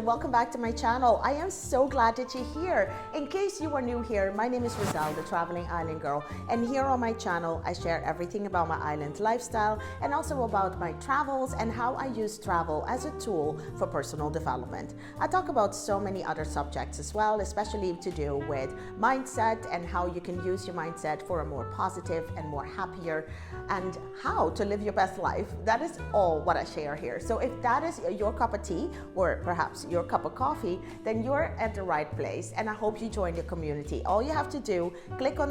welcome back to my channel. I am so glad that you're here. In case you are new here, my name is Riselle, the Traveling Island Girl, and here on my channel I share everything about my island lifestyle and also about my travels and how I use travel as a tool for personal development. I talk about so many other subjects as well, especially to do with mindset and how you can use your mindset for a more positive and more happier and how to live your best life. That is all what I share here. So if that is your cup of tea or perhaps your cup of coffee, then you're at the right place, and I hope you join the community. All you have to do, click on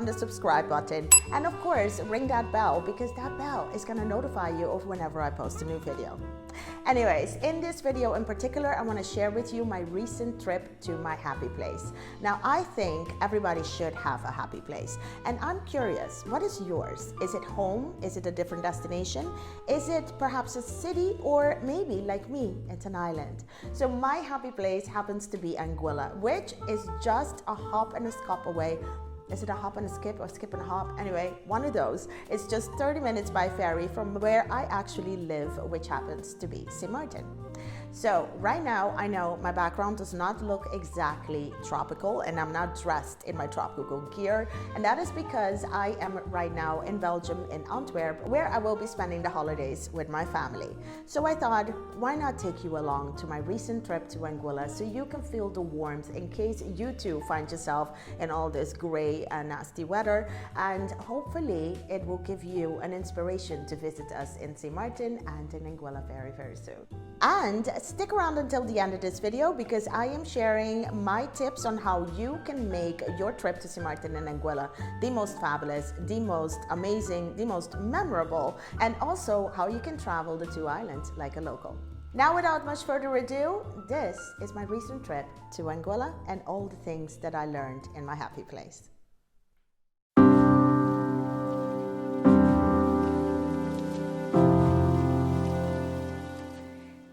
the subscribe button, and of course ring that bell, because that bell is going to notify you of whenever I post a new video. Anyways, in this video in particular, I want to share with you my recent trip to my happy place. Now, I think everybody should have a happy place, and I'm curious, what is yours? Is it home? Is it a different destination? Is it perhaps a city, or maybe like me, it's an island? So my happy place happens to be Anguilla, which is just a hop and a skip away. Is it a hop and a skip or skip and a hop? Anyway, one of those. It's just 30 minutes by ferry from where I actually live, which happens to be St. Martin. So right now, I know my background does not look exactly tropical, and I'm not dressed in my tropical gear, and that is because I am right now in Belgium, in Antwerp, where I will be spending the holidays with my family. So I thought, why not take you along to my recent trip to Anguilla so you can feel the warmth in case you too find yourself in all this gray and nasty weather, and hopefully it will give you an inspiration to visit us in St. Martin and in Anguilla very, very soon. And stick around until the end of this video, because I am sharing my tips on how you can make your trip to St. Martin and Anguilla the most fabulous, the most amazing, the most memorable, and also how you can travel the two islands like a local. Now, without much further ado, this is my recent trip to Anguilla and all the things that I learned in my happy place.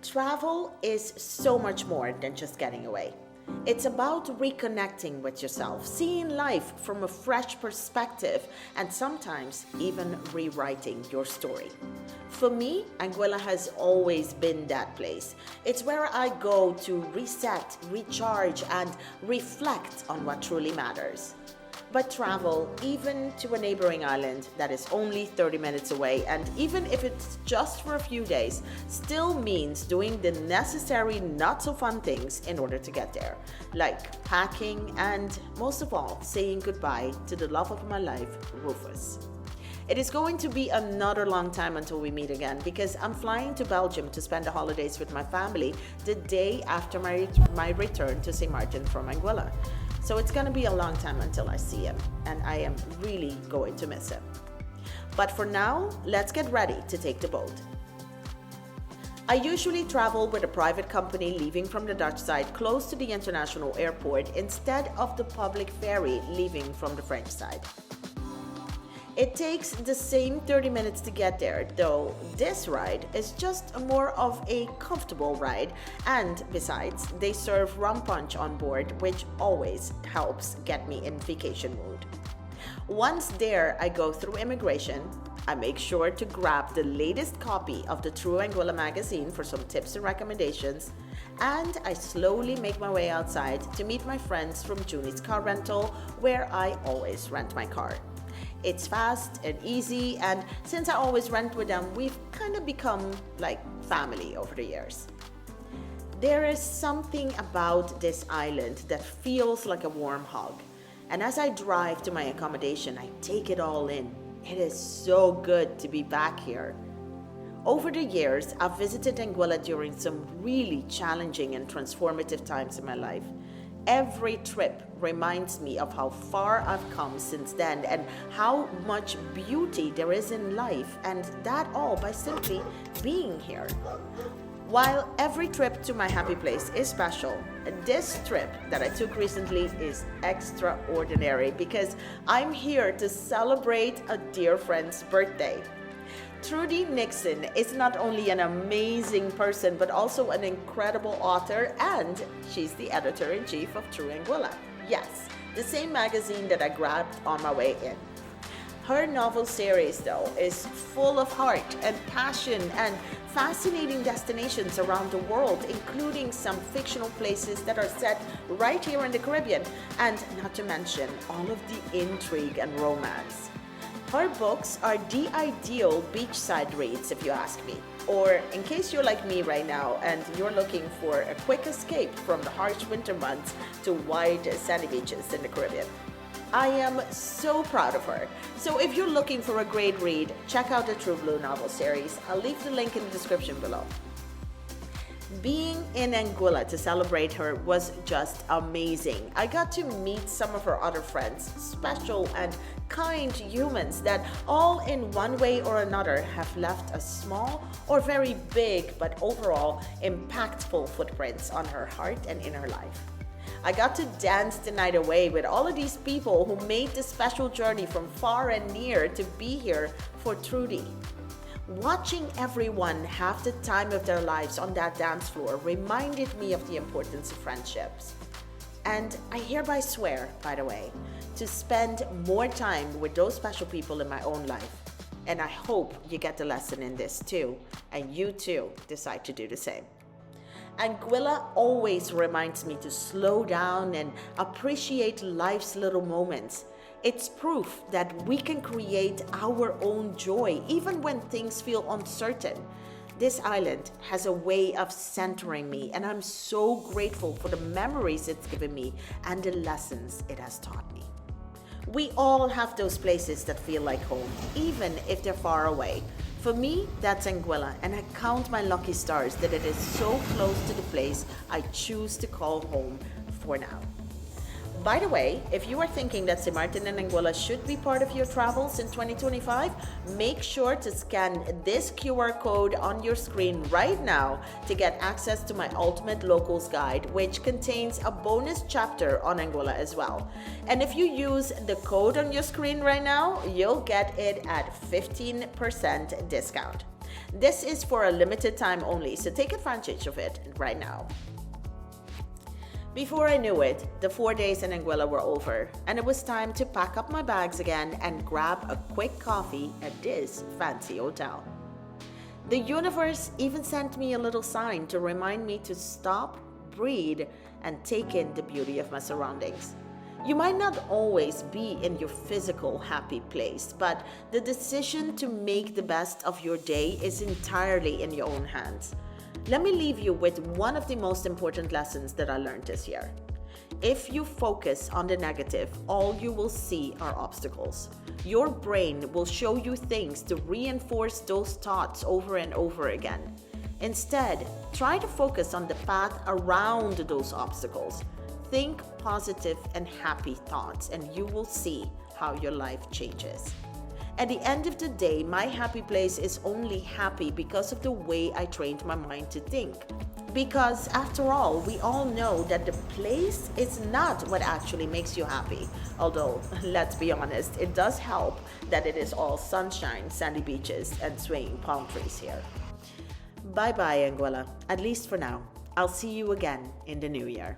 Travel is so much more than just getting away. It's about reconnecting with yourself, seeing life from a fresh perspective, and sometimes even rewriting your story. For me, Anguilla has always been that place. It's where I go to reset, recharge, and reflect on what truly matters. But travel, even to a neighboring island that is only 30 minutes away, and even if it's just for a few days, still means doing the necessary not so fun things in order to get there, like packing and, most of all, saying goodbye to the love of my life, Rufus. It is going to be another long time until we meet again, because I'm flying to Belgium to spend the holidays with my family the day after my return to St. Martin from Anguilla. So it's going to be a long time until I see him, and I am really going to miss him. But for now, let's get ready to take the boat. I usually travel with a private company leaving from the Dutch side close to the international airport instead of the public ferry leaving from the French side. It takes the same 30 minutes to get there, though this ride is just more of a comfortable ride, and besides, they serve rum punch on board, which always helps get me in vacation mood. Once there, I go through immigration. I make sure to grab the latest copy of the True Anguilla magazine for some tips and recommendations, and I slowly make my way outside to meet my friends from Junie's Car Rental, where I always rent my car. It's fast and easy, and since I always rent with them, we've kind of become like family over the years. There is something about this island that feels like a warm hug, and as I drive to my accommodation, I take it all in. It is so good to be back here. Over the years, I've visited Anguilla during some really challenging and transformative times in my life. Every trip reminds me of how far I've come since then and how much beauty there is in life, and that all by simply being here. While every trip to my happy place is special, this trip that I took recently is extraordinary because I'm here to celebrate a dear friend's birthday. Trudy Nixon is not only an amazing person, but also an incredible author, and she's the editor-in-chief of True Anguilla. Yes, the same magazine that I grabbed on my way in. Her novel series, though, is full of heart and passion and fascinating destinations around the world, including some fictional places that are set right here in the Caribbean, and not to mention all of the intrigue and romance. Her books are the ideal beachside reads, if you ask me. Or in case you're like me right now and you're looking for a quick escape from the harsh winter months to wide sandy beaches in the Caribbean. I am so proud of her. So if you're looking for a great read, check out the True Blue novel series. I'll leave the link in the description below. Being in Anguilla to celebrate her was just amazing. I got to meet some of her other friends, special and kind humans that all in one way or another have left a small or very big but overall impactful footprints on her heart and in her life. I got to dance the night away with all of these people who made the special journey from far and near to be here for Trudy. Watching everyone have the time of their lives on that dance floor reminded me of the importance of friendships. And I hereby swear, by the way, to spend more time with those special people in my own life. And I hope you get the lesson in this too, and you too decide to do the same. Anguilla always reminds me to slow down and appreciate life's little moments. It's proof that we can create our own joy even when things feel uncertain. This island has a way of centering me, and I'm so grateful for the memories it's given me and the lessons it has taught me. We all have those places that feel like home, even if they're far away. For me, that's Anguilla, and I count my lucky stars that it is so close to the place I choose to call home for now. By the way, if you are thinking that St. Martin and Anguilla should be part of your travels in 2025, make sure to scan this QR code on your screen right now to get access to my Ultimate Locals Guide, which contains a bonus chapter on Anguilla as well. And if you use the code on your screen right now, you'll get it at 15% discount. This is for a limited time only, so take advantage of it right now. Before I knew it, the 4 days in Anguilla were over, and it was time to pack up my bags again and grab a quick coffee at this fancy hotel. The universe even sent me a little sign to remind me to stop, breathe, and take in the beauty of my surroundings. You might not always be in your physical happy place, but the decision to make the best of your day is entirely in your own hands. Let me leave you with one of the most important lessons that I learned this year. If you focus on the negative, all you will see are obstacles. Your brain will show you things to reinforce those thoughts over and over again. Instead, try to focus on the path around those obstacles. Think positive and happy thoughts, and you will see how your life changes. At the end of the day, my happy place is only happy because of the way I trained my mind to think. Because after all, we all know that the place is not what actually makes you happy. Although, let's be honest, it does help that it is all sunshine, sandy beaches, and swaying palm trees here. Bye-bye, Anguilla, at least for now. I'll see you again in the new year.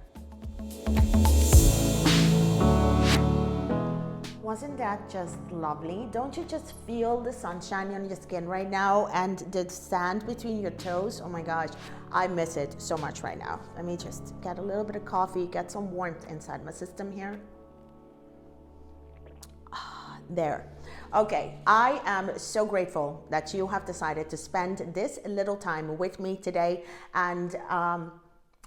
Wasn't that just lovely? Don't you just feel the sunshine on your skin right now and the sand between your toes? Oh my gosh, I miss it so much right now. Let me just get a little bit of coffee, get some warmth inside my system here. There. Okay, I am so grateful that you have decided to spend this little time with me today, and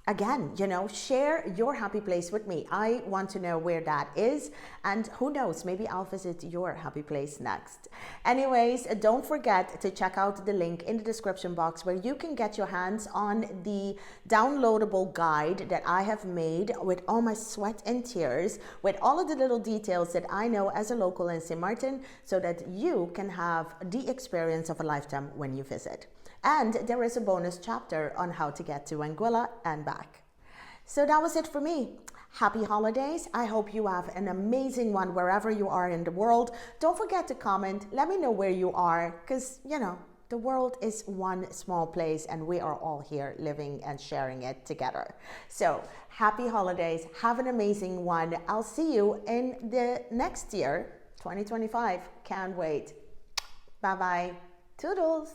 again, share your happy place with me. I want to know where that is, and who knows, maybe I'll visit your happy place next. Anyways, don't forget to check out the link in the description box where you can get your hands on the downloadable guide that I have made with all my sweat and tears, with all of the little details that I know as a local in St. Martin, so that you can have the experience of a lifetime when you visit. And there is a bonus chapter on how to get to Anguilla and back. So that was it for me. Happy holidays. I hope you have an amazing one wherever you are in the world. Don't forget to comment. Let me know where you are, because, the world is one small place and we are all here living and sharing it together. So happy holidays. Have an amazing one. I'll see you in the next year 2025. Can't wait. Bye bye. Toodles.